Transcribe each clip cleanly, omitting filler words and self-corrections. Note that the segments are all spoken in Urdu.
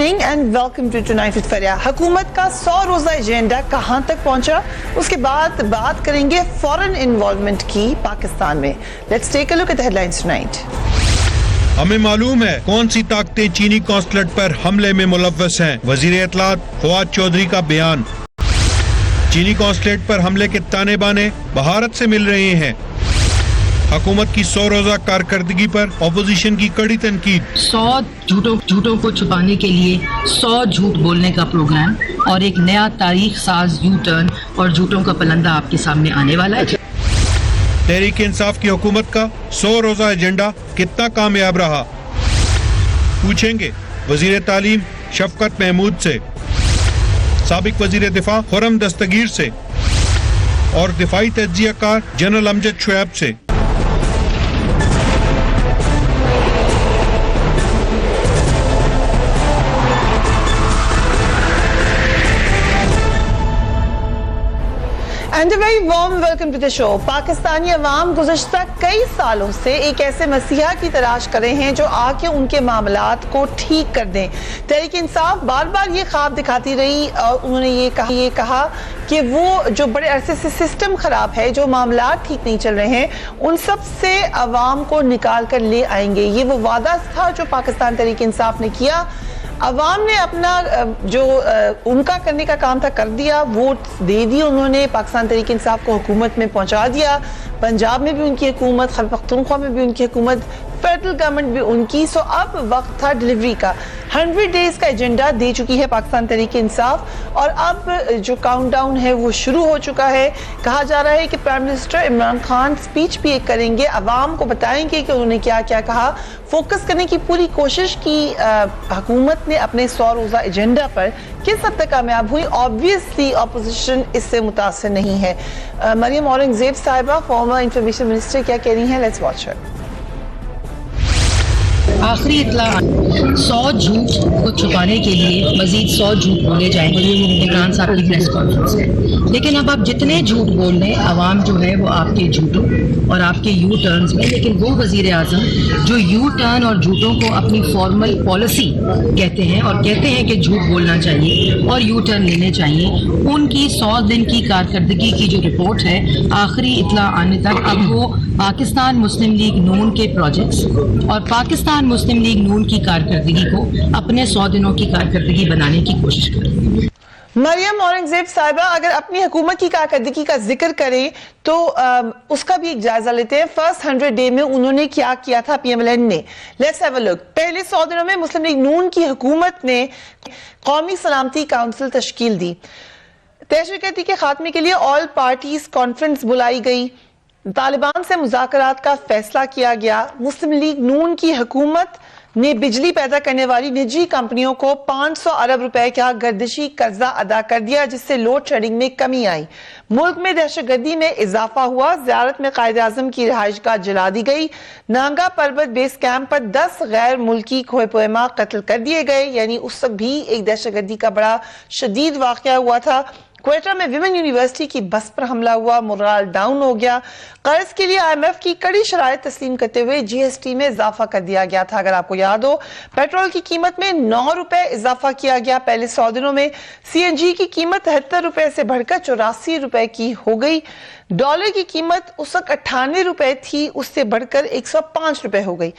evening and welcome to Tonight with Faria. حکومت کا 100 روزہ ایجنڈا کہاں تک پہنچا؟ اس کے بعد بات کریں گے فورن انوالومنٹ کی پاکستان میں. Let's take a look at the headlines tonight. ہمیں معلوم ہے کون سی طاقتیں چینی قونصلیٹ پر حملے میں ملوث ہیں. وزیر اطلاعات فواد چودھری کا بیان. چینی قونصلیٹ پر حملے کے تانے بانے بھارت سے مل رہے ہیں. حکومت کی 100 روزہ کارکردگی پر اپوزیشن کی کڑی تنقید. 100 جھوٹوں کو چھپانے کے لیے 100 جھوٹ بولنے کا پروگرام اور ایک نیا تاریخ ساز یو ٹرن اور جھوٹوں کا پلندہ آپ کے سامنے آنے والا ہے. تحریک انصاف کی حکومت کا 100 روزہ ایجنڈا کتنا کامیاب رہا؟ پوچھیں گے وزیر تعلیم شفقت محمود سے، سابق وزیر دفاع خرم دستگیر سے اور دفاعی تجزیہ کار جنرل امجد شعیب سے. And a very warm welcome to the show. Pakistani عوام گزشتہ کئی سالوں سے ایک ایسے مسیحا کی تلاش کر رہے ہیں جو آ کے ان کے معاملات کو ٹھیک کر دیں. تحریک انصاف بار بار یہ خواب دکھاتی رہی اور انہوں نے یہ کہا کہ وہ جو بڑے عرصے سے سسٹم خراب ہے، جو معاملات ٹھیک نہیں چل رہے ہیں، ان سب سے عوام کو نکال کر لے آئیں گے. یہ وہ وعدہ تھا جو پاکستان تحریک انصاف نے کیا. عوام نے اپنا جو ان کا کرنے کا کام تھا کر دیا، ووٹ دے دی انہوں نے، پاکستان تحریک انصاف کو حکومت میں پہنچا دیا. پنجاب میں بھی ان کی حکومت، خیبر پختونخوا میں بھی ان کی حکومت، فیڈرل گورنمنٹ بھی ان کی. سو اب وقت تھا ڈیلیوری کا. 100 ڈیز کا ایجنڈا دے چکی ہے پاکستان تحریک انصاف اور اب جو کاؤنٹ ڈاؤن ہے وہ شروع ہو چکا ہے. کہا جا رہا ہے کہ prime minister Imran Khan speech بھی ایک کریں گے، عوام کو بتائیں گے کہ انہوں نے کیا کیا کہا. فوکس کرنے کی پوری کوشش کی حکومت نے اپنے 100 روزہ ایجنڈا پر. کس حد تک کامیاب ہوئی؟ آبویسلی اپوزیشن اس سے متاثر نہیں ہے. مریم اورنگزیب صاحبہ فارمر انفارمیشن منسٹر کیا کہہ رہی ہیں؟ لیٹس واچ ہر. آخری اطلاع 100 جھوٹ کو چھپانے کے لیے مزید 100 جھوٹ بولے جائیں گے. عمران صاحب کی پریس کانفرنس ہے. لیکن اب آپ جتنے جھوٹ بول رہے ہیں، عوام جو ہے وہ آپ کے جھوٹوں اور آپ کے یو ٹرنز میں، لیکن وہ وزیر اعظم جو یو ٹرن اور جھوٹوں کو اپنی فارمل پالیسی کہتے ہیں اور کہتے ہیں کہ جھوٹ بولنا چاہیے اور یو ٹرن لینے چاہیے، ان کی 100 دن کی کارکردگی کی جو رپورٹ ہے آخری اطلاع آنے تک، اب وہ پاکستان مسلم لیگ نون کے پروجیکٹس اور پاکستان مسلم لیگ نون کی کارکردگی کو اپنے 100 دنوں کی کارکردگی بنانے کی کوشش کریں. مریم اورنگزیب صاحبہ اگر اپنی حکومت کی کارکردگی کا ذکر کریں تو اس کا بھی ایک جائزہ لیتے ہیں. فرسٹ 100 ڈے میں انہوں نے کیا کیا تھا پی ایم ایل این نے. لیٹس ہیو اے لک. پہلے 100 دنوں میں مسلم لیگ نون کی حکومت نے قومی سلامتی کونسل تشکیل دی. دہشت گردی کے خاتمے کے لیے آل پارٹیز کانفرنس بلائی گئی. طالبان سے مذاکرات کا فیصلہ کیا گیا. مسلم لیگ نون کی حکومت نے بجلی پیدا کرنے والی نجی کمپنیوں کو 500 ارب روپے کا گردشی قرضہ ادا کر دیا، جس سے لوڈ شیڈنگ میں کمی آئی. ملک میں دہشت گردی میں اضافہ ہوا. زیارت میں قائد اعظم کی رہائش گاہ جلا دی گئی. نانگا پربت بیس کیمپ پر 10 غیر ملکی کھوئے پوئما قتل کر دیے گئے. یعنی اس وقت بھی ایک دہشت گردی کا بڑا شدید واقعہ ہوا تھا. کوئٹہ میں ویمن یونیورسٹی کی بس پر حملہ ہوا، مورال ڈاؤن ہو گیا. قرض کے لیے IMF کی کڑی شرائط تسلیم کرتے ہوئے GST میں اضافہ کر دیا گیا تھا. اگر آپ کو یاد ہو، پیٹرول کی قیمت میں 9 روپے اضافہ کیا گیا پہلے 100 دنوں میں. CNG کی قیمت 73 روپے سے بڑھ کر 84 روپے کی ہو گئی. ڈالر کی قیمت اس وقت 98 روپے تھی، اس سے بڑھ کر 105 روپے ہو گئی.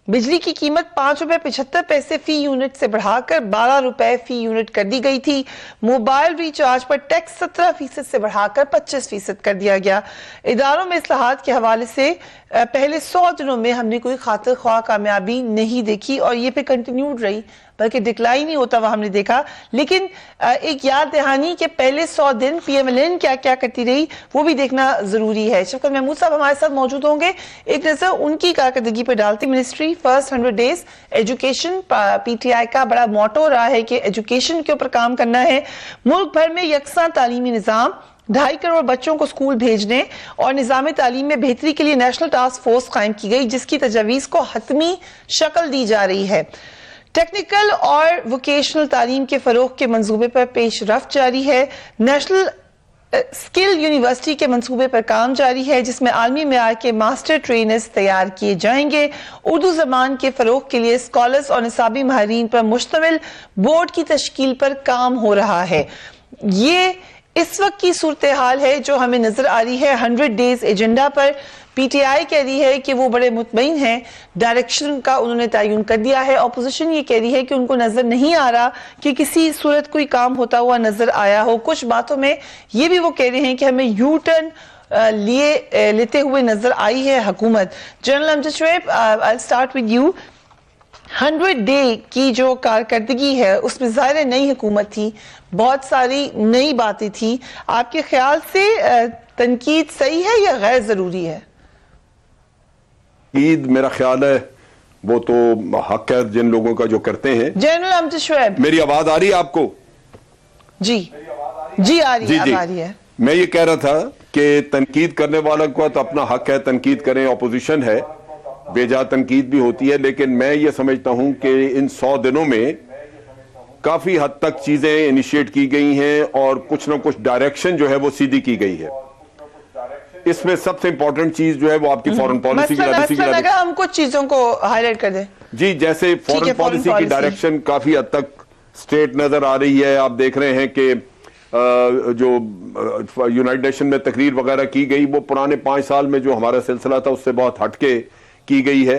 بجلی کی قیمت 5 روپے 75 پیسے فی یونٹ سے بڑھا کر 12 روپے فی یونٹ کر دی گئی تھی. موبائل ریچارج پر ٹیکس 17% سے بڑھا کر 25% کر دیا گیا. اداروں میں اصلاحات کے حوالے سے پہلے 100 دنوں میں ہم نے کوئی خاطر خواہ کامیابی نہیں دیکھی اور یہ پہ کنٹینیوڈ رہی، بلکہ ڈکلائن ہی ہوتا ہوا ہم نے دیکھا. لیکن ایک یاد دہانی کہ پہلے 100 دن پی ایم ایل این کیا کیا کرتی رہی وہ بھی دیکھنا ضروری ہے. شفقت محمود صاحب ہمارے ساتھ موجود ہوں گے. ایک نظر ان کی کارکردگی پر ڈالتی. Ministry first 100 days education, PTI کا بڑا موٹو رہا ہے کہ ایجوکیشن کے اوپر کام کرنا ہے. ملک بھر میں یکساں تعلیمی نظام، 2.5 کروڑ بچوں کو اسکول بھیجنے اور نظام تعلیم میں بہتری کے لیے نیشنل ٹاسک فورس قائم کی گئی، جس کی تجاویز کو حتمی شکل دی جا رہی ہے. ٹیکنیکل اور ووکیشنل تعلیم کے فروغ کے منصوبے پر پیش رفت جاری ہے. نیشنل اسکل یونیورسٹی کے منصوبے پر کام جاری ہے جس میں عالمی معیار کے ماسٹر ٹرینرز تیار کیے جائیں گے. اردو زبان کے فروغ کے لیے اسکالرز اور نصابی ماہرین پر مشتمل بورڈ کی تشکیل پر کام ہو رہا ہے. یہ اس وقت کی صورتحال ہے جو ہمیں نظر آ رہی ہے 100 ڈیز ایجنڈا پر. پی ٹی آئی کہہ رہی ہے کہ وہ بڑے مطمئن ہیں, ڈائریکشن کا انہوں نے تعین کر دیا ہے. اپوزیشن یہ کہہ رہی ہے کہ ان کو نظر نہیں آ رہا کہ کسی صورت کوئی کام ہوتا ہوا نظر آیا ہو. کچھ باتوں میں یہ بھی وہ کہہ رہے ہیں کہ ہمیں یو ٹرن لیتے ہوئے نظر آئی ہے حکومت. General Amjad Shoaib, I'll start with you. 100 day کی جو کارکردگی ہے اس میں ظاہر نئی حکومت تھی, بہت ساری نئی باتیں تھی. آپ کے خیال سے تنقید صحیح ہے یا غیر ضروری ہے؟ عید میرا خیال ہے وہ تو حق ہے جن لوگوں کا جو کرتے ہیں. جنرل امجد شعیب, میری آواز آ رہی ہے آپ کو؟ جی آ رہی ہے, اب آ رہی ہے. میں یہ کہہ رہا تھا کہ تنقید کرنے والا کو تو اپنا حق ہے, تنقید کریں, اپوزیشن ہے, بے جا تنقید بھی ہوتی ہے, لیکن میں یہ سمجھتا ہوں کہ ان 100 دنوں میں کافی حد تک چیزیں انیشیٹ کی گئی ہیں اور کچھ نہ کچھ ڈائریکشن جو ہے وہ سیدھی کی گئی ہے. اس میں سب سے امپورٹنٹ چیز جو ہے وہ آپ کی فورن پالیسی کی اگر ہم کچھ چیزوں کو ہائی لائٹ کر دیں. جی, جیسے فورن پالیسی کی ڈائریکشن کافی حد تک سٹیٹ نظر آ رہی ہے. آپ دیکھ رہے ہیں کہ جو یونائٹڈ نیشن میں تقریر وغیرہ کی گئی وہ پرانے 5 سال میں جو ہمارا سلسلہ تھا اس سے بہت ہٹ کے کی گئی ہے,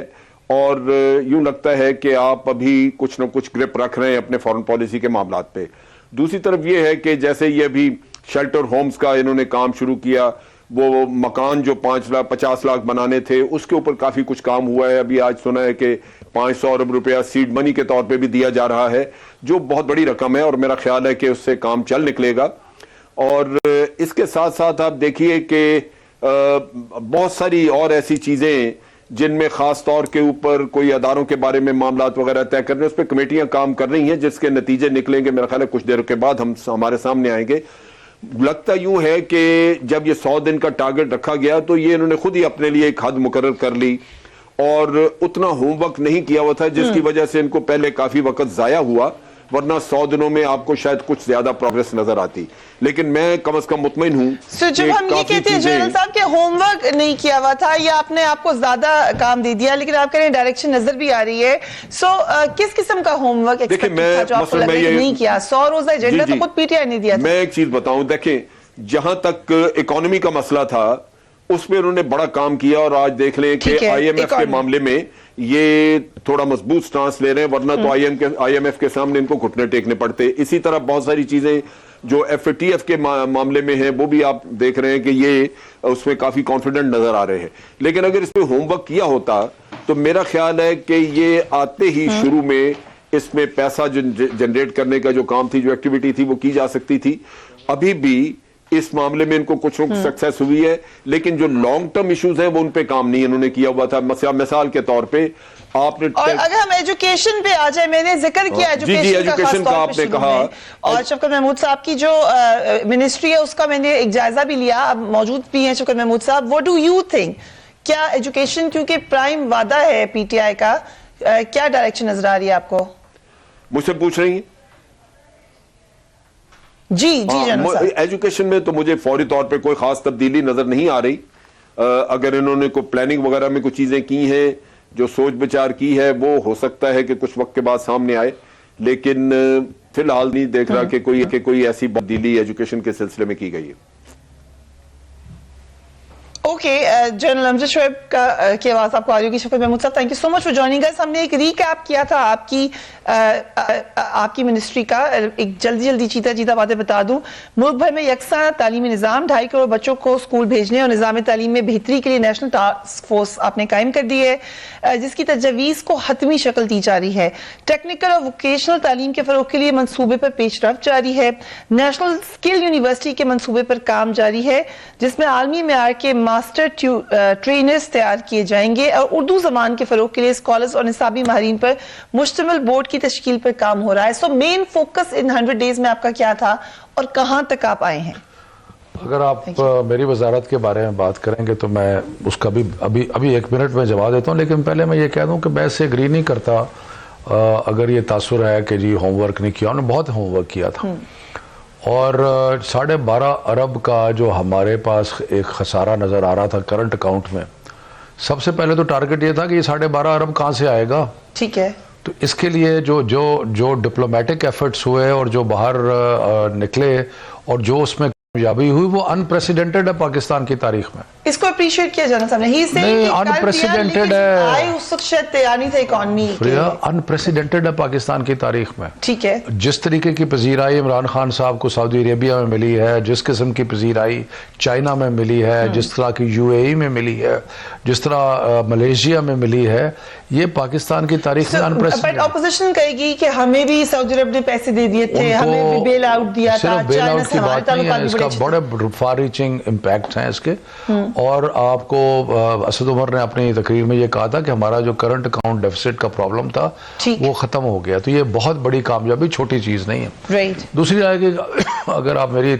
اور یوں لگتا ہے کہ آپ ابھی کچھ نہ کچھ گرپ رکھ رہے ہیں اپنے فورن پالیسی کے معاملات پہ. دوسری طرف یہ ہے کہ جیسے یہ ابھی شیلٹر ہومز کا انہوں نے کام شروع کیا, وہ مکان جو 50 لاکھ بنانے تھے اس کے اوپر کافی کچھ کام ہوا ہے. ابھی آج سنا ہے کہ 500 ارب روپیہ سیڈ منی کے طور پہ بھی دیا جا رہا ہے, جو بہت بڑی رقم ہے, اور میرا خیال ہے کہ اس سے کام چل نکلے گا. اور اس کے ساتھ ساتھ آپ دیکھیے کہ بہت ساری اور ایسی چیزیں جن میں خاص طور کے اوپر کوئی اداروں کے بارے میں معاملات وغیرہ طے کرنے, اس پہ کمیٹیاں کام کر رہی ہیں جس کے نتیجے نکلیں گے میرا خیال ہے کچھ دیر کے بعد ہمارے سامنے آئیں گے. لگتا یوں ہے کہ جب یہ 100 دن کا ٹارگٹ رکھا گیا تو یہ انہوں نے خود ہی اپنے لیے ایک حد مقرر کر لی, اور اتنا ہوم ورک نہیں کیا ہوا تھا جس کی وجہ سے ان کو پہلے کافی وقت ضائع ہوا, ورنہ 100 دنوں میں آپ کو شاید کچھ زیادہ پروگریس نظر آتی. لیکن میں کم از کم مطمئن ہوں جب ہم یہ کہتے ہیں جنرل صاحب کہ ہوم ورک نہیں کیا ہوا تھا یا آپ نے آپ کو زیادہ کام دے دیا, لیکن آپ کہہ رہے ہیں ڈائریکشن نظر بھی آ رہی ہے, کس قسم کا ہوم ورک جو آپ کو لگ رہا ہے نہیں کیا؟ 100 روزہ ایجنڈا تو خود پی ٹی آئی نے دیا تھا. میں ایک چیز بتاؤں, دیکھیں جہاں تک اکانومی کا مسئلہ تھا اس میں انہوں نے بڑا کام کیا, اور آج دیکھ لیں کہ آئی ایم ایف کے معاملے میں یہ تھوڑا مضبوط سٹانس لے رہے ہیں, ورنہ تو آئی ایم ایف کے سامنے ان کو گھٹنے ٹیکنے پڑتے. اسی طرح بہت ساری چیزیں جو ایف ٹی ایف کے معاملے میں ہیں وہ بھی آپ دیکھ رہے ہیں کہ یہ اس میں کافی کانفیڈنٹ نظر آ رہے ہیں. لیکن اگر اس پہ ہوم ورک کیا ہوتا تو میرا خیال ہے کہ یہ آتے ہی شروع میں اس میں پیسہ جنریٹ کرنے کا جو کام تھی, جو ایکٹیویٹی تھی وہ کی جا سکتی تھی. ابھی بھی اس معاملے میں ان کو کچھ سکسیس ہوئی ہے, لیکن جو لانگ ٹرم ایشوز ہیں وہ ان پہ کام نہیں انہوں نے کیا ہوا تھا. مثال کے طور پہ آپ نے, اور اگر ہم ایجوکیشن پہ آ جائیں, میں نے ذکر کیا ایجوکیشن کا آپ نے کہا, اور شفقت محمود صاحب کی جو منسٹری ہے اس کا میں نے ایک جائزہ بھی لیا, اب موجود بھی ہیں شفقت محمود صاحب. what do you think, کیا ایجوکیشن کیونکہ پرائم وعدہ ہے پی ٹی آئی کا, کیا ڈائریکشن نظر آ رہی ہے آپ کو؟ مجھ سے پوچھ رہی ہیں؟ جی ایجوکیشن میں تو مجھے فوری طور پہ کوئی خاص تبدیلی نظر نہیں آ رہی. اگر انہوں نے کوئی پلاننگ وغیرہ میں کچھ چیزیں کی ہیں, جو سوچ بچار کی ہے, وہ ہو سکتا ہے کہ کچھ وقت کے بعد سامنے آئے, لیکن فی الحال نہیں دیکھ رہا کہ کوئی ایسی تبدیلی ایجوکیشن کے سلسلے میں کی گئی ہے. اوکے, جنرل امجد شعیب کی آواز آپ کو آ رہی ہوگی. Shafqat Mahmood Sahab, thank you so much for joining us. ہم نے ایک ریکیپ کیا تھا آپ کی منسٹری کا, ایک جلدی چیتا باتیں بتا دوں. ملک بھر میں یکساں تعلیمی نظام, 2.5 کروڑ بچوں کو اسکول بھیجنے اور نظام تعلیم میں بہتری کے لیے نیشنل ٹاسک فورس آپ نے قائم کر دی ہے, جس کی تجویز کو حتمی شکل دی جا رہی ہے. ٹیکنیکل اور ووکیشنل تعلیم کے فروغ کے لیے منصوبے پر پیش رفت جاری ہے. نیشنل اسکل یونیورسٹی کے منصوبے پر کام جاری ہے, جس میں عالمی معیار کے ماسٹر ٹرینرز تیار کیے جائیں گے, اور اردو زبان کے فروغ کے لیے اسکالرز اور نصابی ماہرین پر مشتمل بورڈ کی تشکیل پر کام ہو رہا ہے. سو مین فوکس ان 100 ڈیز میں آپ کا کیا تھا اور کہاں تک آپ آئے ہیں؟ اگر آپ میری وزارت کے بارے میں بات کریں گے تو میں اس کا بھی ابھی 1 منٹ میں جواب دیتا ہوں, لیکن پہلے میں یہ کہہ دوں کہ میں اس سے اگری نہیں کرتا اگر یہ تاثر ہے کہ جی ہوم ورک نہیں کیا. انہوں نے بہت ہوم ورک کیا تھا, اور 12.5 ارب کا جو ہمارے پاس ایک خسارہ نظر آ رہا تھا کرنٹ اکاؤنٹ میں، سب سے پہلے تو ٹارگٹ یہ تھا کہ یہ 12.5 ارب کہاں سے آئے گا. ٹھیک ہے. تو اس کے لیے جو ڈپلومیٹک ایفرٹس ہوئے اور جو باہر نکلے اور جو اس میں کامیابی ہوئی وہ انپریسیڈنٹڈ ہے پاکستان کی تاریخ میں. اس کو اپریشیٹ کیا جانا سامنے. ہی نہیں، unprecedented ہے. آئی اس وقت شاید تیار نہیں تھا اکانومی. انپریسیڈنٹڈ ہے پاکستان کی تاریخ میں. ٹھیک ہے. جس طریقے کی پذیرائی عمران خان صاحب کو سعودی عربیہ میں ملی ہے، جس قسم کی پذیرائی چائنا میں ملی ہے، جس طرح کی UAE میں ملی ہے، جس طرح ملیشیا میں ملی ہے، یہ پاکستان کی تاریخ میں بٹ اپوزیشن کہے گی کہ ہمیں بھی سعودی عرب نے پیسے دے دیے تھے، ہمیں بھی بیل آؤٹ دیا تھا. صرف بیل آؤٹ کی بات نہیں ہے، اس کا بڑے فار ریچنگ امپیکٹ ہیں اس کے. اور آپ کو اسد عمر نے اپنی تقریر میں یہ کہا تھا کہ ہمارا جو کرنٹ اکاؤنٹ ڈیفیسٹ کا پرابلم تھا وہ ختم ہو گیا. تو یہ بہت بڑی کامیابی، چھوٹی چیز نہیں ہے. دوسری ہے کہ اگر آپ میری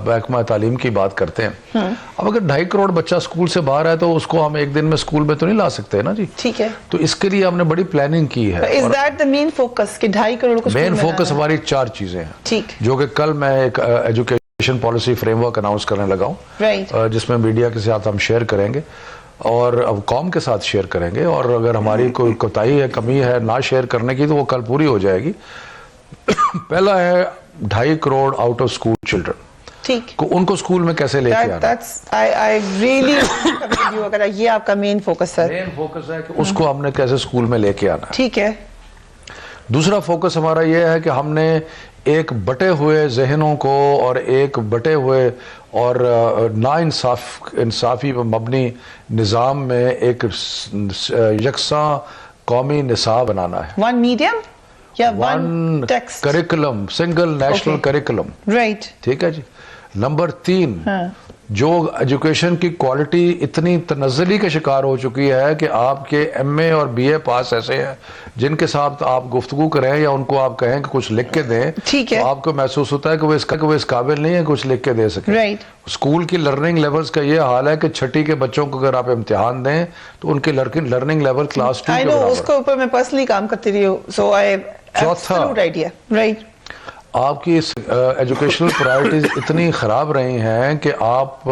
محکمہ تعلیم کی بات کرتے ہیں، اب اگر 2.5 کروڑ بچہ اسکول سے باہر ہے تو اس کو ہم ایک دن میں اسکول میں تو نہیں لا سکتے نا جی. ٹھیک ہے. تو اس کے لیے ہم نے بڑی پلاننگ کی ہے. Is that the main focus کہ 2.5 کروڑ کو مین فوکس ہماری 4 چیزیں ہیں. ٹھیک. جو کہ کل میں ایک education policy frame work announce کرنے لگا ہوں، جس میں میڈیا کے ساتھ ہم شیئر کریں گے اور اب قوم کے ساتھ شیئر کریں گے. اور اگر ہماری کوئی کوتاہی ہے، کمی ہے نہ شیئر کرنے کی تو وہ کل پوری ہو جائے گی. پہلا ہے 2.5 crore out of school children. ٹھیک. ان کو اسکول میں کیسے لے کے آنا. I really commend you اگر یہ آپ کا مین فوکس ہے. مین فوکس ہے کہ اس کو ہم نے کیسے اسکول میں لے کے آنا ہے. ٹھیک ہے. دوسرا فوکس ہمارا یہ ہے کہ ہم نے ایک بٹے ہوئے ذہنوں کو اور ایک بٹے ہوئے اور نا انصافی پر مبنی نظام میں ایک یکساں قومی نصاب بنانا ہے. ون میڈیم یا one text curriculum, single national curriculum. Right. ٹھیک ہے جی. نمبر 3، جو ایجوکیشن کی کوالٹی اتنی تنزلی کا شکار ہو چکی ہے کہ آپ کے MA اور BA پاس ایسے ہیں جن کے ساتھ آپ گفتگو کریں یا ان کو آپ کہیں کہ کچھ لکھ کے دیں تو آپ کو محسوس ہوتا ہے کہ وہ اس قابل نہیں ہے کچھ لکھ کے دے سکیں. اسکول کی لرننگ لیولز کا یہ حال ہے کہ 6ٹھی کے بچوں کو اگر آپ امتحان دیں تو ان کے لرننگ لیول کلاس 2 کے برابر. اس کے اوپر میں پرسنلی کام کرتی رہی ہوں. چوتھا رائٹ، آپ کی ایجوکیشنل پرائرٹیز اتنی خراب رہی ہیں کہ آپ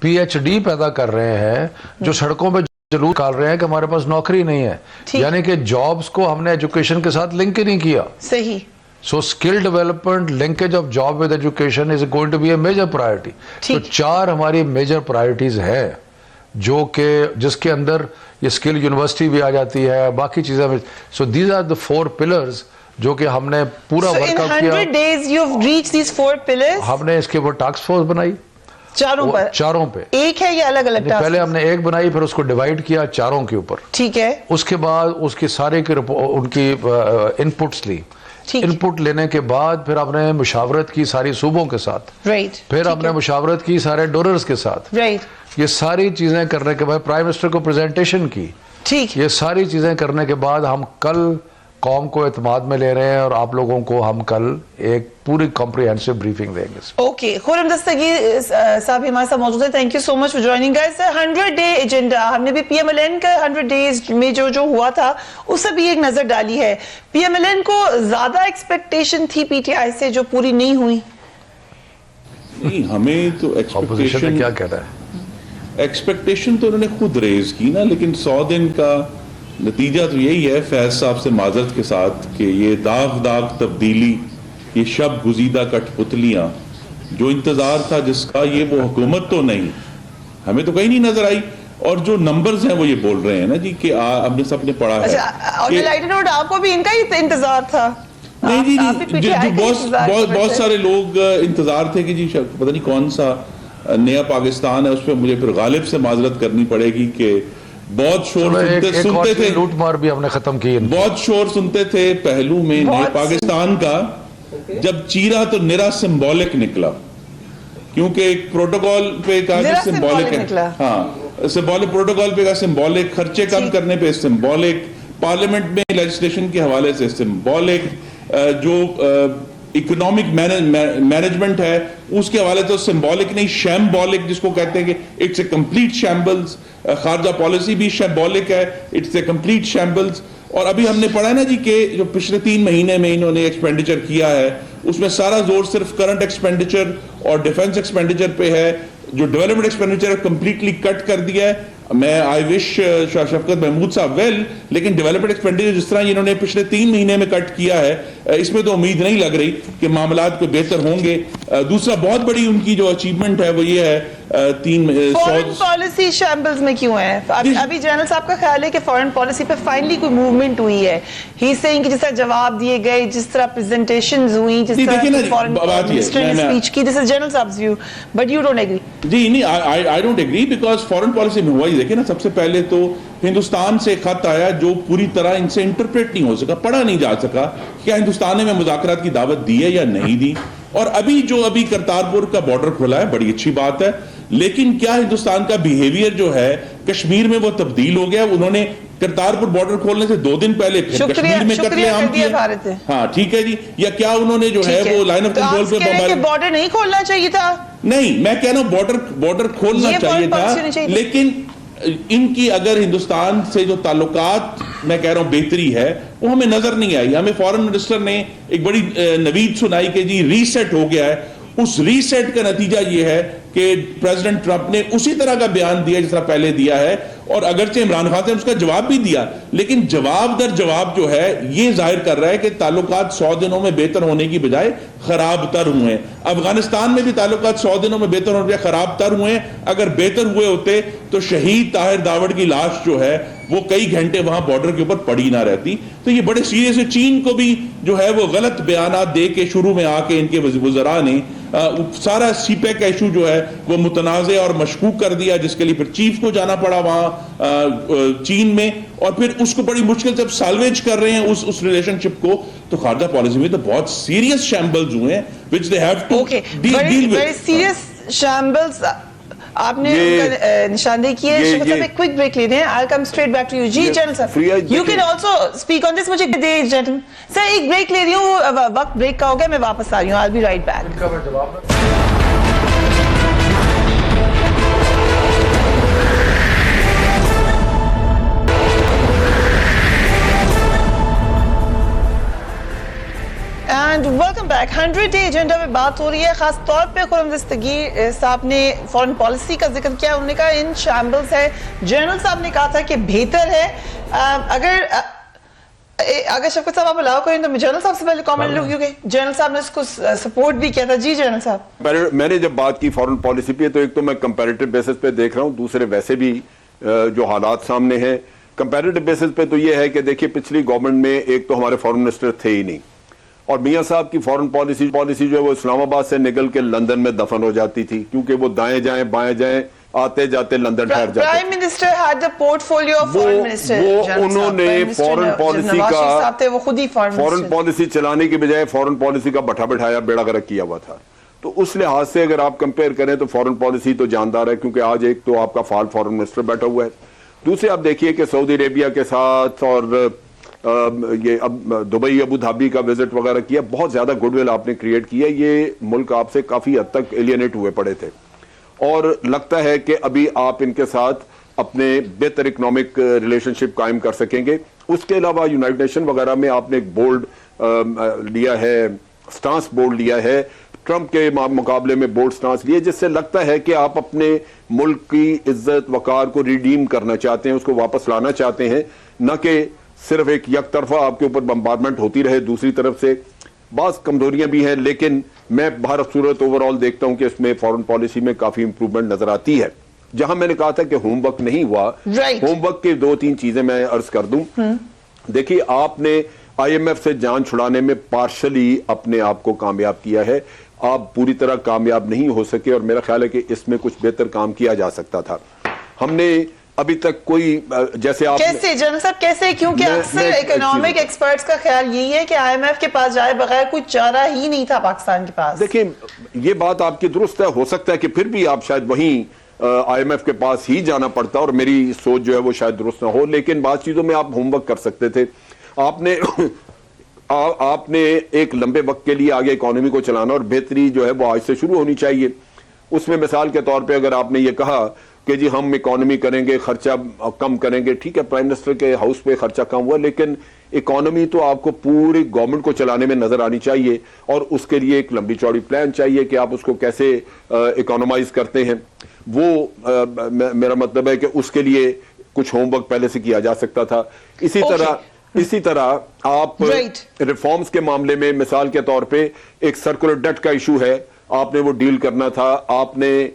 PhD پیدا کر رہے ہیں جو سڑکوں پہ جلوس نکال رہے ہیں کہ ہمارے پاس نوکری نہیں ہے. یعنی کہ جابز کو ہم نے ایجوکیشن کے ساتھ لنک ہی نہیں کیا. صحیح. So skill development, linkage of job with education is going to be a major priority. تو 4 ہماری میجر پرائرٹیز ہے جو کہ جس کے اندر یہ اسکل یونیورسٹی بھی آ جاتی ہے، باقی چیزیں. So these are the 4 pillars جو کہ ہم نے پورا ورک آؤٹ کیا. 100 days you've reached these 4 pillars. ہم نے اس کے اوپر ٹاسک فورس بنائی چاروں پہ. ایک ہے یا الگ الگ؟ پہلے ہم نے ایک بنائی، پھر اس کو ڈیوائیڈ کیا 4 کے اوپر. ٹھیک ہے. اس کے بعد اس کی سارے ان کی ان پٹس لی. ان پٹ لینے کے بعد پھر ہم نے مشاورت کی ساری صوبوں کے ساتھ. پھر ہم نے مشاورت کی سارے ڈونرز کے ساتھ. یہ ساری چیزیں کرنے کے بعد پرائم منسٹر کو پریزنٹیشن کی. یہ ساری چیزیں کرنے کے بعد ہم کل قوم کو اعتماد میں لے رہے ہیں اور آپ لوگوں کو ہم کل ایک پوری کمپریہنسو بریفنگ دیں گے. اوکے. خرم دستگیر صاحب ہمارے ساتھ موجود ہیں. Thank you so much for joining guys. 100 day agenda ہم نے بھی PMLN کا 100 ڈیز میں جو ہوا تھا اس سے بھی ایک نظر ڈالی ہے. PMLN کو زیادہ ایکسپیکٹیشن تھی PTI سے جو پوری نہیں ہوئی. نہیں، ہمیں تو اپوزیشن کیا کہہ رہا ہے؟ ایکسپیکٹیشن تو انہوں نے خود ریز کی نا، لیکن 100 دن کا نتیجہ تو یہی ہے فیض صاحب سے معذرت کے ساتھ کہ یہ داغ تبدیلی، یہ شب گزیدہ کٹ پتلیاں جو انتظار تھا جس کا، یہ وہ حکومت تو نہیں، ہمیں تو کہیں نہیں نظر آئی. اور جو نمبرز ہیں وہ یہ بول رہے ہیں نا جی کہ ہم نے سب نے پڑھا ہے. آپ کو بھی ان کا ہی انتظار تھا؟ نہیں جی، بہت سارے لوگ انتظار تھے کہ جی پتہ نہیں کون سا نیا پاکستان ہے. اس پہ مجھے پھر غالب سے معذرت کرنی پڑے گی کہ بہت شور سنتے تھے، لوٹ مار بھی ہم نے ختم کی. بہت شور سنتے تھے پہلو میں نئے پاکستان کا. جب چیرا تو نرا سمبولک نکلا، کیونکہ ایک پروٹوکول پہ کہا کہ سمبولک ہے. ہاں، سمبولک پروٹوکول پہ کہا سمبولک، خرچے کم کرنے پہ سمبولک، پارلیمنٹ میں لیجسلیشن کے حوالے سے سمبولک، جو اکنامک مینجمنٹ ہے اس کے حوالے تو سمبولک نہیں، شیمبولک جس کو کہتے ہیں کہ اٹس اے کمپلیٹ شیمبلز. خارجہ پالیسی بھی شیمبولک ہے، اٹس اے کمپلیٹ شیمبلز. اور ابھی ہم نے پڑھا ہے نا جی کہ جو پچھلے 3 مہینے میں انہوں نے ایکسپینڈیچر کیا ہے اس میں سارا زور صرف کرنٹ ایکسپینڈیچر اور ڈیفنس ایکسپینڈیچر پہ ہے. جو ڈیولپمنٹ ایکسپینڈیچر کمپلیٹلی کٹ کر دیا ہے. میں آئی وش شاہ شفقت محمود صاحب ویل, لیکن ڈیولپمنٹ ایکسپینڈیچر جس طرح انہوں نے پچھلے 3 مہینے میں کٹ کیا ہے اس میں تو امید نہیں لگ رہی کہ معاملات کو بہتر ہوں گے. دوسرا بہت بڑی ان کی جو اچیومنٹ ہے وہ یہ ہے فورن پالیسی شیمبلز میں کیوں ہے؟ ابھی جنرل صاحب کا خیال ہے کہ فورن پالیسی پہ فائنلی کوئی موومنٹ ہوئی ہے. ہی سیئنگ کہ جس طرح جواب دیے گئے, جس طرح پریزنٹیشنز ہوئی, جس طرح فورن منسٹر نے سپیچ کی, دس از جنرل صاحب's view, but you don't agree. جی نہیں, I don't agree because foreign policy میں ہوا ہی دیکھیں نا, سب سے پہلے تو ہندوستان سے خط آیا جو پوری طرح ان سے انٹرپریٹ نہیں ہو سکا, پڑھا نہیں جا سکا کیا ہندوستان نے مذاکرات کی دعوت دی ہے یا نہیں دی. اور ابھی کرتارپور کا بارڈر کھولا ہے, بڑی اچھی بات ہے, لیکن کیا ہندوستان کا بیہیویئر جو ہے کشمیر میں وہ تبدیل ہو گیا؟ انہوں نے کرتارپور بارڈر کھولنے سے 2 دن پہلے کشمیر میں قتل عام کیا. ہاں ٹھیک ہے جی, یا کیا انہوں نے جو ہے وہ لائن آف کنٹرول پہ بمباری, بارڈر نہیں کھولنا چاہیے تھا؟ نہیں, میں کہہ رہا ہوں بارڈر کھولنا چاہیے تھا, لیکن ان کی اگر ہندوستان سے جو تعلقات میں کہہ رہا ہوں بہتری ہے وہ ہمیں نظر نہیں آئی. ہمیں فورن منسٹر نے ایک بڑی نوید سنائی کہ جی ریسیٹ ہو گیا ہے. اس ریسیٹ کا نتیجہ یہ ہے کہ پریزیڈنٹ ٹرمپ نے اسی طرح کا بیان دیا جس طرح پہلے دیا ہے, اور اگرچہ عمران خان نے اس کا جواب بھی دیا, لیکن جواب در جواب جو ہے یہ ظاہر کر رہا ہے کہ تعلقات 100 دنوں میں بہتر ہونے کی بجائے خراب تر ہوئے ہیں. افغانستان میں بھی تعلقات 100 دنوں میں بہتر ہونے کی بجائے خراب تر ہوئے ہیں. اگر بہتر ہوئے ہوتے تو شہید طاہر داوڑ کی لاش جو ہے وہ کئی گھنٹے وہاں بارڈر کے اوپر پڑی نہ رہتی. تو یہ بڑے سیریس ہے. چین کو بھی جو ہے وہ غلط بیانات دے کے شروع میں آ کے ان کے وزراء نے سارا سی پیک کا ایشو جو ہے وہ متنازع اور مشکوک کر دیا, جس کے لیے پھر چیف کو جانا پڑا وہاں چین میں, اور پھر اس کو بڑی مشکل سے سالویج کر رہے ہیں اس ریلیشن شپ کو. تو خارجہ پالیسی میں تو بہت سیریس شیمبلز ہوئے ہیں which they have to deal with. very serious shambles آپ نے نشاندہی کی ہے. شفقت صاحب ایک کوئک بریک لیتے ہیں. I'll come straight back to you. جی جنرل صاحب, you can also speak on this. مجھے دے جنرل سر ایک بریک لے رہی ہوں, وقت بریک کا ہو گیا, میں واپس آ رہی ہوں. I'll be right back. And welcome back. 100-day agenda میں بات ہو رہی ہے, خاص طور پہ خرم دستگیر صاحب نے فورن پالیسی کا ذکر کیا. انہوں نے کہا ان شیمبلز ہے. جنرل صاحب نے کہا تھا کہ بہتر ہے. اگر شفقت صاحب آپ الاؤ کریں تو میں جنرل صاحب سے پہلے کامنٹ لوں, کیونکہ جنرل صاحب نے اس کو سپورٹ بھی کیا تھا. جی جنرل صاحب. میں نے جب بات کی فورن پالیسی پہ تو ایک تو میں کمپیریٹو بیسس پہ دیکھ رہا ہوں, دوسرے ویسے بھی جو حالات سامنے ہیں کمپیریٹو بیسس پہ تو یہ ہے کہ دیکھیے پچھلی گورنمنٹ میں ایک تو ہمارے فورن منسٹر تھے ہی نہیں, اور میاں صاحب کی فورن پالیسی جو ہے وہ اسلام آباد سے نکل کے لندن میں دفن ہو جاتی تھی, کیونکہ وہ دائیں جائیں بائیں جائیں آتے جاتے لندن ٹھہر جاتے. Prime minister had the portfolio of foreign minister. وہ انہوں نے فورن پالیسی کا وہ خود ہی فورن پالیسی چلانے کی بجائے فورن پالیسی کا بٹھایا بیڑا غرق کیا ہوا تھا. تو اس لحاظ سے اگر آپ کمپیئر کریں تو فورن پالیسی تو جاندار ہے, کیونکہ آج ایک تو آپ کا فال فورن منسٹر بیٹھا ہوا ہے, دوسرے آپ دیکھیے کہ سعودی عربیہ کے ساتھ اور یہ اب دبئی ابو دھابی کا وزٹ وغیرہ کیا, بہت زیادہ گڈ ول آپ نے کریٹ کیا. یہ ملک آپ سے کافی حد تک ایلینیٹ ہوئے پڑے تھے, اور لگتا ہے کہ ابھی آپ ان کے ساتھ اپنے بہتر اکنامک ریلیشن شپ قائم کر سکیں گے. اس کے علاوہ یونائٹڈ نیشن وغیرہ میں آپ نے ایک بولڈ لیا ہے, سٹانس بولڈ لیا ہے, ٹرمپ کے مقابلے میں بولڈ سٹانس لیے, جس سے لگتا ہے کہ آپ اپنے ملک کی عزت وقار کو ریڈیم کرنا چاہتے ہیں, اس کو واپس لانا چاہتے ہیں, نہ کہ صرف ایک یک طرفہ آپ کے اوپر بمبارمنٹ ہوتی رہے. دوسری طرف سے بعض کمزوریاں بھی ہیں, لیکن میں بہر صورت اوور آل دیکھتا ہوں کہ اس میں فورن پالیسی میں کافی امپروومنٹ نظر آتی ہے. جہاں میں نے کہا تھا کہ ہوم ورک نہیں ہوا, ہوم ورک کی 2-3 چیزیں میں عرض کر دوں. دیکھیے آپ نے آئی ایم ایف سے جان چھڑانے میں پارشلی اپنے آپ کو کامیاب کیا ہے, آپ پوری طرح کامیاب نہیں ہو سکے, اور میرا خیال ہے کہ اس میں کچھ بہتر کام کیا جا سکتا تھا. ہم نے ابھی تک کوئی جیسے آپ کیسے جنرل صاحب کیسے, کیونکہ اکثر اکنامک ایکسپرٹس کا خیال یہی ہے کہ آئی ایم ایف کے پاس جائے بغیر کوئی چارہ ہی نہیں تھا پاکستان کے پاس. دیکھیں یہ بات آپ کی درست ہے, ہو سکتا ہے کہ پھر بھی آپ شاید وہیں آئی ایم ایف کے پاس ہی جانا پڑتا, اور میری سوچ جو ہے وہ شاید درست نہ ہو, لیکن بعض چیزوں میں آپ ہوم ورک کر سکتے تھے. آپ نے ایک لمبے وقت کے لیے آگے اکانومی کو چلانا, اور بہتری جو ہے وہ آج سے شروع ہونی چاہیے. اس میں مثال کے طور پہ اگر آپ نے یہ کہا کہ جی ہم اکانومی کریں گے, خرچہ کم کریں گے. ٹھیک ہے, پرائم منسٹر کے ہاؤس پہ خرچہ کم ہوا, لیکن اکانومی تو آپ کو پوری گورنمنٹ کو چلانے میں نظر آنی چاہیے, اور اس کے لیے ایک لمبی چوڑی پلان چاہیے کہ آپ اس کو کیسے اکانومائز کرتے ہیں. وہ میرا مطلب ہے کہ اس کے لیے کچھ ہوم ورک پہلے سے کیا جا سکتا تھا. اسی طرح آپ ریفارمز کے معاملے میں مثال کے طور پہ ایک سرکولر ڈیٹ کا ایشو ہے, آپ نے وہ ڈیل کرنا تھا. آپ نے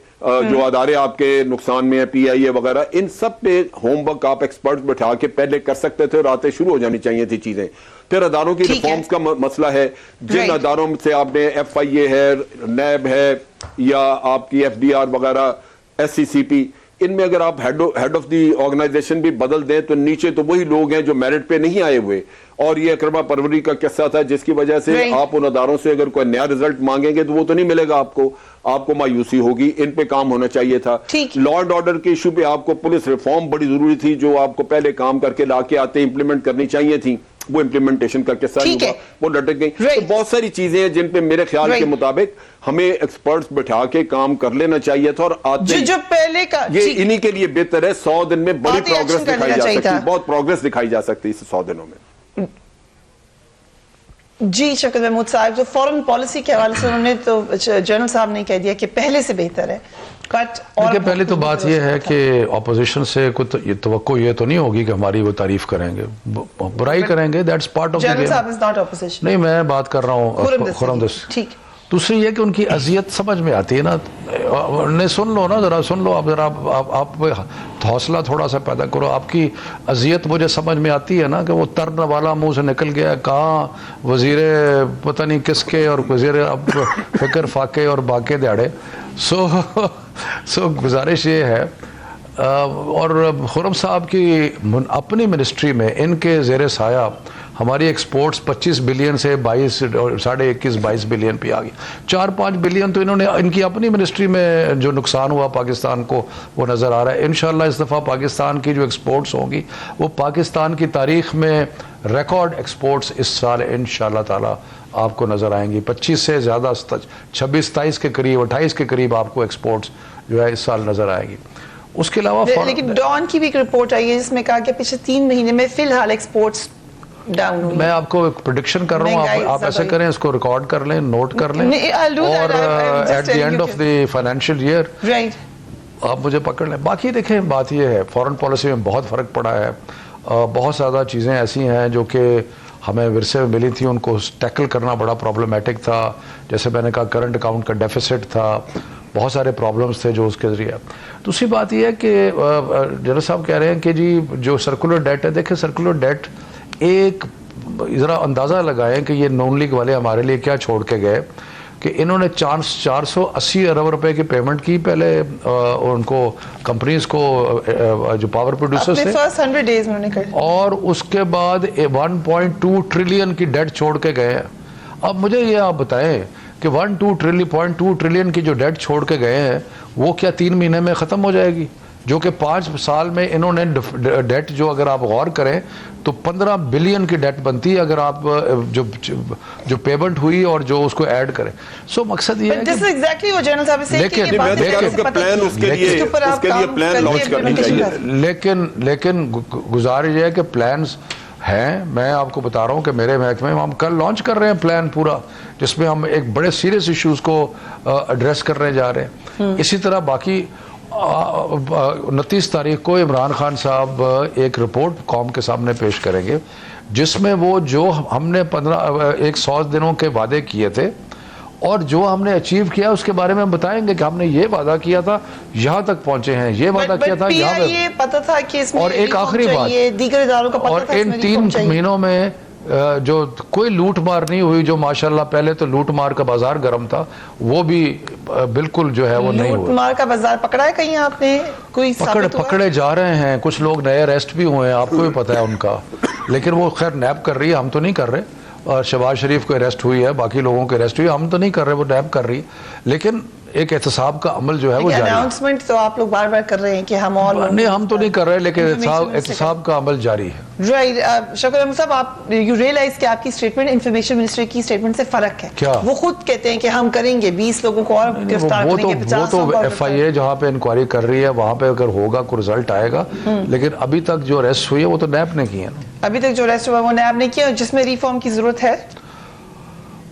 جو ادارے آپ کے نقصان میں ہیں, پی آئی اے وغیرہ, ان سب پہ ہوم ورک آپ ایکسپرٹ بٹھا کے پہلے کر سکتے تھے, اور آتے شروع ہو جانی چاہیے تھی چیزیں. پھر اداروں کی ریفارمز کا مسئلہ ہے, جن اداروں سے آپ نے ایف آئی اے ہے, نیب ہے, یا آپ کی ایف ڈی آر وغیرہ, ایس سی سی پی, ان میں اگر آپ ہیڈ آف دی آرگنائزیشن بھی بدل دیں تو نیچے تو وہی لوگ ہیں جو میرٹ پہ نہیں آئے ہوئے. اور یہ اکرما پروری کا قصہ تھا, جس کی وجہ سے آپ ان اداروں سے اگر کوئی نیا رزلٹ مانگیں گے تو وہ تو نہیں ملے گا آپ کو مایوسی ہوگی. ان پہ کام ہونا چاہیے تھا. لا اینڈ آرڈر کے ایشو پہ آپ کو پولیس ریفارم بڑی ضروری تھی, جو آپ کو پہلے کام کر کے لا کے آتے امپلیمنٹ کرنی چاہیے تھی. وہ امپلیمنٹیشن کا قصہ نہیں ہوا, وہ لٹک گئی. تو بہت ساری چیزیں ہیں جن پہ میرے خیال کے مطابق ہمیں ایکسپرٹس بٹھا کے کام کر لینا چاہیے تھا. اور آتے جو پہلے کا یہ انہی کے لیے بہتر ہے. 100 دن میں بڑی پروگرس دکھائی جا سکتی, بہت پروگرس دکھائی جا سکتی اس 100 دنوں میں. جی شوکت محمود صاحب, جو فورن پالیسی کے حوالے سے انہوں نے تو جنرل صاحب نے کہہ دیا کہ پہلے سے بہتر ہے. دیکھیں, پہلے تو بات یہ ہے کہ اپوزیشن سے کوئی توقع یہ تو نہیں ہوگی کہ ہماری وہ تعریف کریں گے, برائی کریں گے. That's part of the game. General صاحب از ناٹ اپوزیشن. نہیں, میں بات کر رہا ہوں خرم دس. ٹھیک. دوسری یہ کہ ان کی اذیت سمجھ میں آتی ہے نا. سن لو نا, ذرا سن لو آپ, ذرا آپ حوصلہ تھوڑا سا پیدا کرو. آپ کی اذیت مجھے سمجھ میں آتی ہے نا کہ وہ ترن والا منہ سے نکل گیا, کہاں وزیر پتہ نہیں کس کے, اور وزیر اب فکر فاقے اور باقے دیہڑے. سو گزارش یہ ہے, اور خرم صاحب کی اپنی منسٹری میں ان کے زیر سایہ ہماری ایکسپورٹس 25 بلین سے 21-22 بلین پہ آ گئی. 4-5 بلین تو انہوں نے ان کی اپنی منسٹری میں جو نقصان ہوا پاکستان کو وہ نظر آ رہا ہے. انشاءاللہ اس دفعہ پاکستان کی جو ایکسپورٹس ہوں گی وہ پاکستان کی تاریخ میں ریکارڈ ایکسپورٹس اس سال انشاءاللہ تعالی آپ کو نظر آئیں گی. 25 سے زیادہ 26-27 کے قریب 28 کے قریب آپ کو ایکسپورٹس جو ہے اس سال نظر آئے گی. اس کے علاوہ لیکن ڈان کی بھی ایک رپورٹ آئی ہے جس میں کہا کہ پچھلے 3 مہینے میں فی الحال ایکسپورٹس ڈاؤن ہوئی. میں آپ کو پریڈکشن کر رہا ہوں, آپ ایسا کریں, اس کو ریکارڈ کر لیں, نوٹ کر لیں, اور at the end of the financial year آپ مجھے پکڑ لیں. باقی دیکھیں, بات یہ ہے فورن پالیسی میں بہت فرق پڑا ہے. بہت زیادہ چیزیں ایسی ہیں جو کہ ہمیں ورثے میں ملی تھی, ان کو ٹیکل کرنا بڑا پرابلمٹک تھا. جیسے میں نے کہا کرنٹ اکاؤنٹ کا ڈیفیسٹ تھا, بہت سارے پرابلمز تھے جو اس کے ذریعے. دوسری بات یہ ہے کہ جنرل صاحب کہہ رہے ہیں کہ جی جو سرکولر ڈیٹ ہے, دیکھیں سرکولر ڈیٹ ایک ذرا اندازہ لگائیں کہ یہ نون لیگ والے ہمارے لیے کیا چھوڑ کے گئے کہ انہوں نے 480 ارب روپے کی پیمنٹ کی پہلے ان کو کمپنیز کو جو پاور پروڈیوسرز تھے, اور اس کے بعد 1.2 ٹریلین کی ڈیٹ چھوڑ کے گئے ہیں. اب مجھے یہ آپ بتائیں کہ 1.2 ٹریلین کی جو ڈیٹ چھوڑ کے گئے ہیں وہ کیا 3 مہینے میں ختم ہو جائے گی؟ جو کہ 5 سال میں انہوں نے ڈیٹ جو اگر آپ غور کریں تو 15 بلین کی ڈیٹ بنتی ہے اگر آپ جو پیمنٹ ہوئی اور جو اس کو ایڈ کریں. سو مقصد یہ ہے لیکن گزارش یہ ہے کہ پلانز ہیں. میں آپ کو بتا رہا ہوں کہ میرے محکمے میں ہم کل لانچ کر رہے ہیں پلان پورا, جس میں ہم ایک بڑے سیریس ایشوز کو ایڈریس کرنے جا رہے ہیں. اسی طرح باقی 29 تاریخ کو عمران خان صاحب ایک رپورٹ قوم کے سامنے پیش کریں گے, جس میں وہ جو ہم نے 100 دنوں کے وعدے کیے تھے اور جو ہم نے اچیو کیا اس کے بارے میں ہم بتائیں گے کہ ہم نے یہ وعدہ کیا تھا, یہاں تک پہنچے ہیں, یہ وعدہ کیا تھا یہاں پتہ تھا کہ اس میں. اور ایک آخری بات, اور ان 3 مہینوں میں جو کوئی لوٹ مار نہیں ہوئی, جو ماشاءاللہ پہلے تو لوٹ مار کا بازار گرم تھا, وہ بھی بالکل جو ہے وہ نہیں ہوا. لوٹ مار کا بازار پکڑا ہے کہیں آپ نے؟ کوئی پکڑے جا رہے ہیں, کچھ لوگ نئے اریسٹ بھی ہوئے ہیں, آپ کو بھی پتہ ہے ان کا, لیکن وہ خیر نیب کر رہی ہے, ہم تو نہیں کر رہے. اور شہباز شریف کو اریسٹ ہوئی ہے, باقی لوگوں کو اریسٹ ہوئی, ہم تو نہیں کر رہے, وہ نیب کر رہی. لیکن ایک احتساب کا عمل جو ہے وہ جاری ہے. اناؤنسمنٹ تو آپ لوگ بار بار کر رہے ہیں کہ ہم اور نہیں, ہم تو نہیں کر رہے, لیکن احتساب کا عمل جاری ہے. رائٹ. شوکت احمد صاحب, آپ یو ریئلائز کہ آپ کی اسٹیٹمنٹ انفارمیشن منسٹری کی اسٹیٹمنٹ سے فرق ہے. کیا وہ خود کہتے ہیں کہ ہم کریں گے 20 لوگوں کو اور گرفتار کریں گے, 50 وہ تو ایف آئی اے جہاں پہ انکوائری کر رہی ہے وہاں پہ اگر ہوگا کوئی رزلٹ آئے گا, لیکن ابھی تک جو اریسٹ ہوئی ہے وہ تو نیب نے کی ہے. ابھی تک جو اریسٹ ہوا وہ نیب نے کیا, جس میں ریفارم کی ضرورت ہے.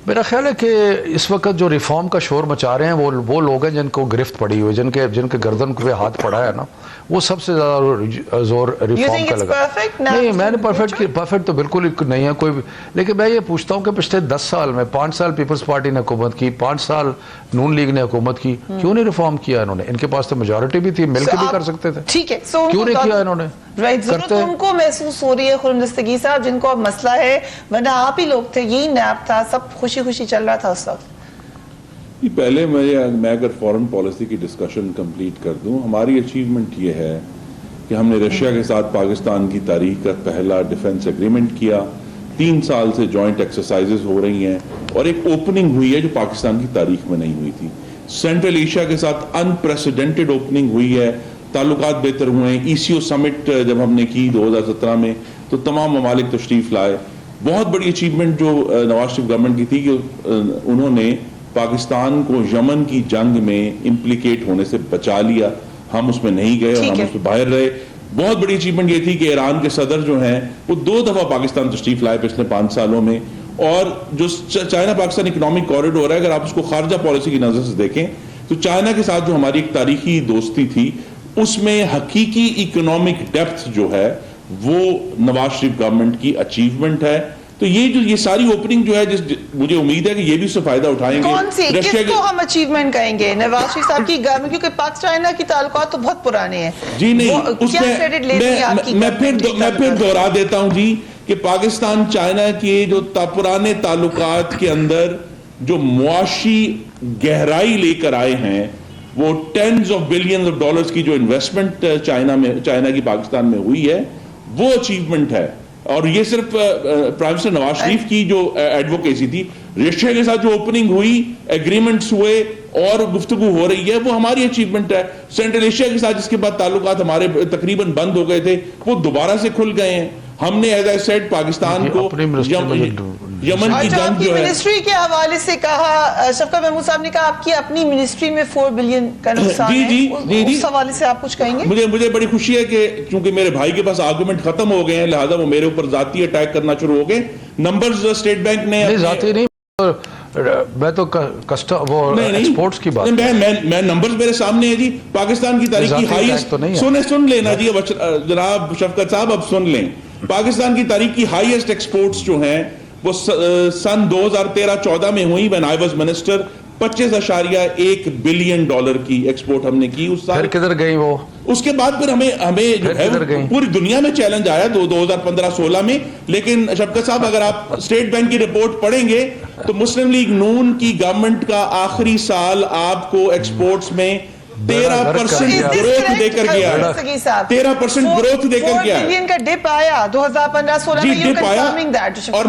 میرا خیال ہے کہ اس وقت جو ریفارم کا شور مچا رہے ہیں وہ لوگ ہیں جن کو گرفت پڑی ہوئی, جن کے گردن پہ ہاتھ پڑا ہے نا, وہ سب سے زیادہ زور ریفارم کا لگا. نہیں, میں نے پرفیکٹ تو بالکل نہیں ہے کوئی بھی, لیکن میں یہ پوچھتا ہوں کہ پچھلے 10 سال میں 5 سال پیپلز پارٹی نے حکومت کی, 5 سال نون لیگ نے حکومت کی, کیوں نہیں ریفارم کیا انہوں نے؟ ان کے پاس تو میجورٹی بھی تھی, مل کے بھی کر سکتے تھے. ٹھیک ہے, کیوں نہیں کیا انہوں نے؟ ضرورت ان کو محسوس ہو رہی ہے خرم دستگیر صاحب, جن کو اب مسئلہ ہے, ورنہ آپ ہی لوگ تھے, یہی نیب تھا, سب خوشی خوشی چل رہا تھا اس وقت. پہلے میں اگر فورن پالیسی کی ڈسکشن کمپلیٹ کر دوں, ہماری اچیومنٹ یہ ہے کہ ہم نے رشیا کے ساتھ پاکستان کی تاریخ کا پہلا ڈیفنس ایگریمنٹ کیا. 3 سال سے جوائنٹ ایکسرسائزز ہو رہی ہیں, اور ایک اوپننگ ہوئی ہے جو پاکستان کی تاریخ میں نہیں ہوئی تھی. سینٹرل ایشیا کے ساتھ انپریسیڈنٹڈ اوپننگ ہوئی ہے, تعلقات بہتر ہوئے ہیں. ای سی او سمٹ جب ہم نے کی 2017 میں تو تمام ممالک تشریف لائے. بہت بڑی اچیومنٹ جو نواز شریف گورنمنٹ کی تھی کہ انہوں نے پاکستان کو یمن کی جنگ میں امپلیکیٹ ہونے سے بچا لیا. ہم اس میں نہیں گئے اور ہم اس میں باہر رہے. بہت بڑی اچیومنٹ یہ تھی کہ ایران کے صدر جو ہیں وہ 2 دفعہ پاکستان تشریف لائے پچھلے 5 سالوں میں. اور جو چائنا پاکستان اکنامک کوریڈور ہے, اگر آپ اس کو خارجہ پالیسی کی نظر سے دیکھیں تو چائنا کے ساتھ جو ہماری ایک تاریخی دوستی تھی, اس میں حقیقی اکنامک ڈیپتھ جو ہے وہ نواز شریف گورنمنٹ کی اچیومنٹ ہے. تو یہ ساری اوپننگ جو ہے, مجھے امید ہے کہ یہ بھی اس سے فائدہ اٹھائیں گے. کون سی, کس کو ہم اچیومنٹ کہیں گے؟ نواز شریف صاحب کی گورنمنٹ, کیونکہ پاک چائنا کی تعلقات تو بہت پرانے ہیں. جی نہیں, میں پھر دوہرا دیتا ہوں جی کہ پاکستان چائنا کے جو پرانے تعلقات کے اندر جو معاشی گہرائی لے کر آئے ہیں, وہ tens of billions of dollars کی جو انویسٹمنٹ چائنا کی پاکستان میں ہوئی ہے, وہ اچیومنٹ ہے. اور یہ صرف پرائم منسٹر نواز شریف کی جو ایڈوکیسی تھی. رشیا کے ساتھ جو اوپننگ ہوئی, ایگریمنٹس ہوئے اور گفتگو ہو رہی ہے, وہ ہماری اچیومنٹ ہے. سینٹرل ایشیا کے ساتھ جس کے بعد تعلقات ہمارے تقریباً بند ہو گئے تھے, وہ دوبارہ سے کھل گئے ہیں. ہم نے ایز آئی سیڈ پاکستان کو یمن کی جنگ جو ہے, منسٹری کے حوالے سے کہا, شفقت محمود صاحب نے کہا آپ کی اپنی منسٹری میں 4 بلین کا نقصان ہے, اس حوالے سے آپ کچھ کہیں گے؟ مجھے بڑی خوشی ہے کہ چونکہ میرے بھائی کے پاس آرگومنٹ ختم ہو گئے ہیں, لہذا وہ میرے اوپر ذاتی اٹیک کرنا شروع ہو گئے. نمبرز اسٹیٹ بینک نے ذاتی نہیں, میں تو ایکسپورٹس کی بات, میں نمبرز میرے سامنے ہیں جی. پاکستان کی تاریخ کی ہائیسٹ, سن لینا جی جناب شفقت صاحب, اب سن لیں. پاکستان کی تاریخ کی ہائیسٹ ایکسپورٹس جو ہیں وہ سن 2013-14 میں ہوئی, when I was minister. 25.1 billion dollar کی ایکسپورٹ ہم نے کی اس سال. کدھر گئی وہ؟ اس کے بعد پھر ہمیں جو ہے پوری دنیا میں چیلنج آیا 2015-16 میں. لیکن شفقت صاحب, اگر آپ اسٹیٹ بینک کی رپورٹ پڑھیں گے تو مسلم لیگ نون کی گورنمنٹ کا آخری سال آپ کو ایکسپورٹس میں 13% گروتھ دے کر گیا ہے. 13% گروتھ دے کر گیا ہے. بلین کا ڈپ آیا 2015-16 میں. ڈپ آیا, اور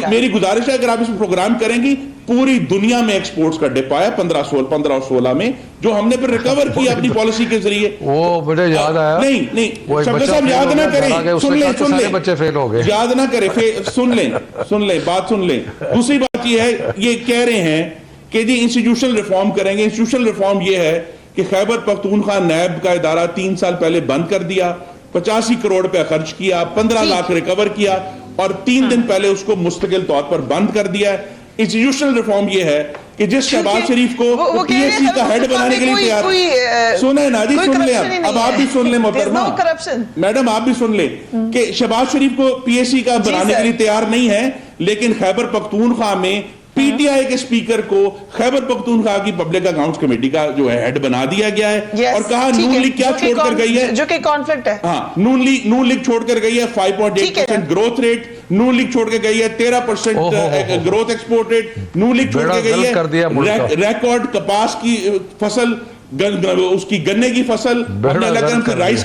میری گزارش ہے اگر آپ اس پروگرام کریں گی, پوری دنیا میں ایکسپورٹس کا ڈپ آیا 15-16 میں, جو ہم نے پھر ریکور کیا اپنی پالیسی کے ذریعے. وہ مجھے یاد آیا. نہیں شفقت صاحب یاد نہ کریں, سن لیں بچے فیل ہو گئے, یاد نہ کریں, سن لیں بات سن لیں. دوسری بات یہ ہے, یہ کہہ رہے ہیں کہ جی انسٹیٹیوشنل ریفارم کریں گے. انسٹیٹیوشنل ریفارم یہ ہے کہ خیبر پختونخوا نیب کا ادارہ 3 سال پہلے بند کر دیا, 85 کروڑ روپے خرچ کیا, 15 لاکھ ریکور کیا, اور 3 دن پہلے اس کو مستقل طور پر بند کر دیا. انسٹیٹیوشنل ریفارم یہ ہے کہ جس شہباز شریف کو پی ایس سی کا ہیڈ بنانے کے لیے تیار, سنیں نا جی, سن لیں اب آپ بھی سن لیں محترمہ میڈم, آپ بھی سن لیں کہ شہباز شریف کو پی ایس سی کا بنانے کے لیے تیار نہیں ہے, لیکن خیبر پختونخوا میں پی ٹی آئی کے اسپیکر کو خیبر پختونخوا کی پبلک اکاؤنٹس کمیٹی کا جو ہے ہیڈ بنا دیا گیا ہے. اور کہا نون لیگ کیا چھوڑ کر گئی ہے, جو کہ کانفلکٹ ہے. ہاں, نون لیگ چھوڑ کر گئی ہے 5.8% گروتھ ریٹ. نون لیگ چھوڑ کے گئی ہے 13% گروتھ ایکسپورٹ ریٹ. نون لیگ چھوڑ کے گئی ہے ریکارڈ کپاس کی فصل, اس کی گنے کی فصل, رائس.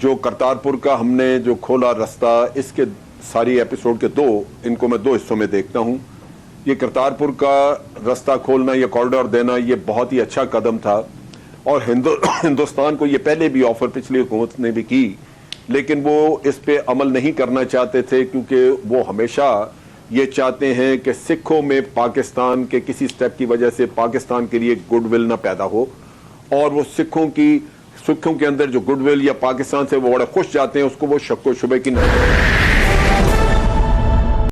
جو کرتارپور کا ہم نے جو کھولا رستہ، اس کے ساری ایپیسوڈ کے ان کو میں 2 حصوں میں دیکھتا ہوں. یہ کرتارپور کا رستہ کھولنا، یہ کوریڈور دینا، یہ بہت ہی اچھا قدم تھا، اور ہندوستان کو یہ پہلے بھی آفر پچھلی حکومت نے بھی کی، لیکن وہ اس پہ عمل نہیں کرنا چاہتے تھے، کیونکہ وہ ہمیشہ یہ چاہتے ہیں کہ سکھوں میں پاکستان کے کسی سٹیپ کی وجہ سے پاکستان کے لیے گڈ ول نہ پیدا ہو، اور وہ سکھوں کے اندر جو گڈ ول یا پاکستان سے وہ بڑے خوش جاتے ہیں، اس کو وہ شک و شبے کی نہ